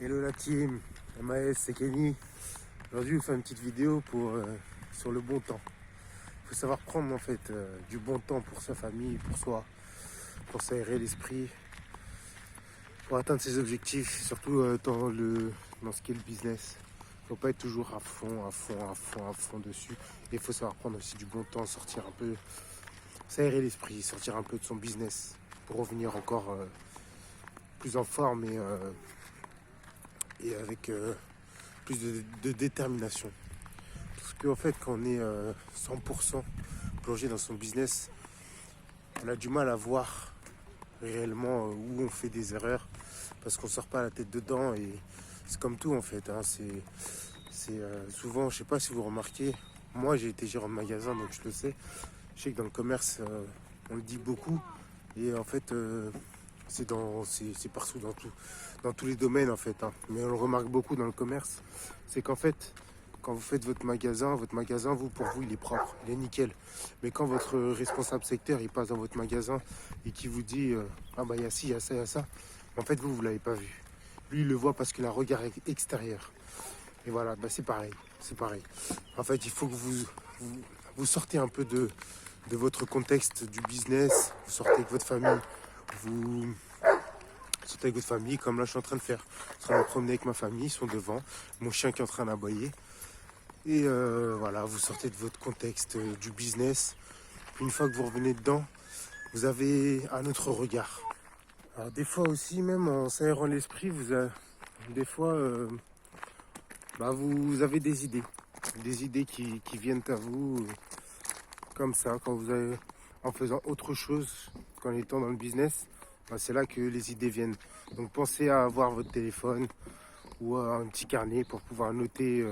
Hello la team, MAS, c'est Kenny. Aujourd'hui, je vous fais une petite vidéo sur le bon temps. Il faut savoir prendre en fait du bon temps pour sa famille, pour soi, pour s'aérer l'esprit, pour atteindre ses objectifs, surtout dans ce qu'est le business. Il ne faut pas être toujours à fond dessus. Et il faut savoir prendre aussi du bon temps, sortir un peu, s'aérer l'esprit, sortir un peu de son business pour revenir encore plus en forme et avec plus de détermination. Parce qu'en fait, quand on est 100% plongé dans son business, on a du mal à voir réellement où on fait des erreurs parce qu'on ne sort pas la tête dedans. Et c'est comme tout en fait, hein. Souvent, je sais pas si vous remarquez, moi j'ai été gérant de magasin donc je le sais. Je sais que dans le commerce, on le dit beaucoup. Et en fait, c'est partout, dans tous les domaines en fait, hein. Mais on le remarque beaucoup dans le commerce. C'est qu'en fait, quand vous faites votre magasin, pour vous, il est propre, il est nickel. Mais quand votre responsable secteur, il passe dans votre magasin et qu'il vous dit ah bah il y a ci, il y a ça, il y a ça, en fait vous l'avez pas vu. Lui, il le voit parce qu'il a un regard extérieur. Et voilà, bah c'est pareil. En fait, il faut que vous sortez un peu de votre contexte du business, vous sortez avec votre famille, vous sortez avec votre famille comme là je suis en train de faire. Je suis en train de me promener avec ma famille, ils sont devant, mon chien qui est en train d'aboyer. Et voilà, vous sortez de votre contexte du business. Puis une fois que vous revenez dedans, vous avez un autre regard. Alors des fois aussi, même en s'aérant l'esprit, des fois, vous avez des idées qui viennent à vous comme ça, en faisant autre chose qu'en étant dans le business. C'est là que les idées viennent. Donc pensez à avoir votre téléphone ou un petit carnet pour pouvoir noter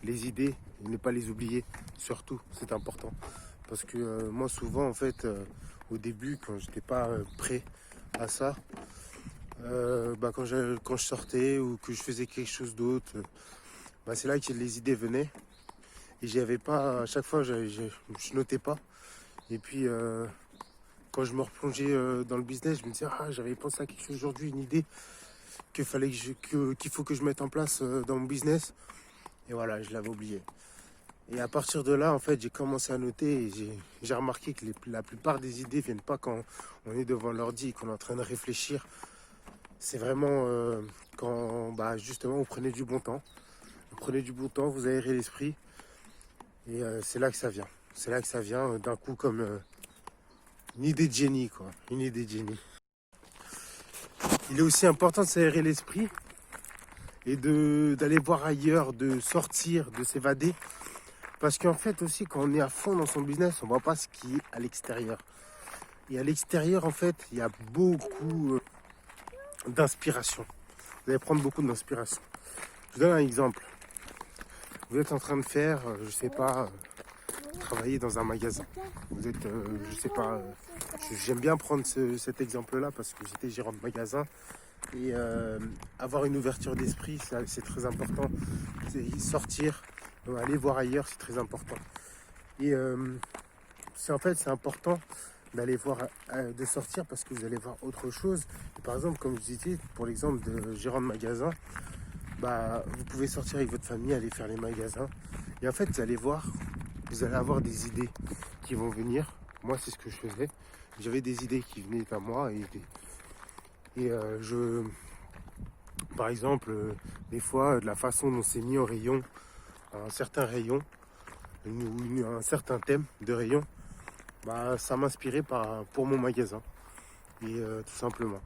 les idées et ne pas les oublier. Surtout, c'est important. Parce que moi, souvent, en fait, au début, quand j'étais pas prêt à ça, quand je sortais ou que je faisais quelque chose d'autre, c'est là que les idées venaient. Et j'y avais pas, à chaque fois, je notais pas. Et puis, quand je me replongeais dans le business, je me disais, j'avais pensé à quelque chose aujourd'hui, une idée qu'il faut que je mette en place dans mon business. Et voilà, je l'avais oublié. Et à partir de là, en fait, j'ai commencé à noter et j'ai remarqué que la plupart des idées viennent pas quand on est devant l'ordi et qu'on est en train de réfléchir. C'est vraiment quand, justement, vous prenez du bon temps. Vous prenez du bon temps, vous aérez l'esprit. Et c'est là que ça vient. C'est là que ça vient d'un coup comme une idée de génie, quoi. Une idée de génie. Il est aussi important de s'aérer l'esprit et d'aller voir ailleurs, de sortir, de s'évader. Parce qu'en fait aussi, quand on est à fond dans son business, on ne voit pas ce qui est à l'extérieur. Et à l'extérieur, en fait, il y a beaucoup d'inspiration. Vous allez prendre beaucoup d'inspiration. Je vous donne un exemple. Vous êtes en train de faire, je sais pas, travailler dans un magasin. Vous êtes, je sais pas, j'aime bien prendre cet exemple-là parce que j'étais gérant de magasin. Et avoir une ouverture d'esprit, c'est très important. Sortir, aller voir ailleurs, c'est très important. Et c'est important d'aller voir, de sortir parce que vous allez voir autre chose. Et par exemple, comme je disais, pour l'exemple de gérant de magasin, vous pouvez sortir avec votre famille, aller faire les magasins. Et en fait, vous allez avoir des idées qui vont venir. Moi, c'est ce que je faisais. J'avais des idées qui venaient à moi par exemple, des fois, de la façon dont c'est mis en rayon, un certain rayon, un certain thème de rayon, ça m'inspirait pour mon magasin. Et tout simplement.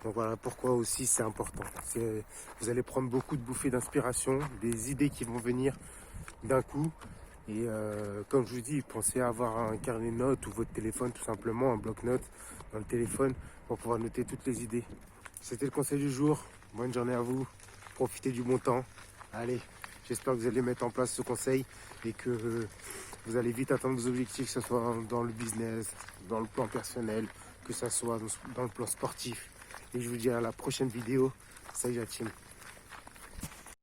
Donc voilà pourquoi aussi c'est important. Vous allez prendre beaucoup de bouffées d'inspiration, des idées qui vont venir d'un coup. Et comme je vous dis, pensez à avoir un carnet de notes ou votre téléphone, tout simplement, un bloc-notes dans le téléphone pour pouvoir noter toutes les idées. C'était le conseil du jour. Bonne journée à vous. Profitez du bon temps. Allez, j'espère que vous allez mettre en place ce conseil et que vous allez vite atteindre vos objectifs, que ce soit dans le business, dans le plan personnel, que ce soit dans le plan sportif. Et je vous dis à la prochaine vidéo. Salut la team.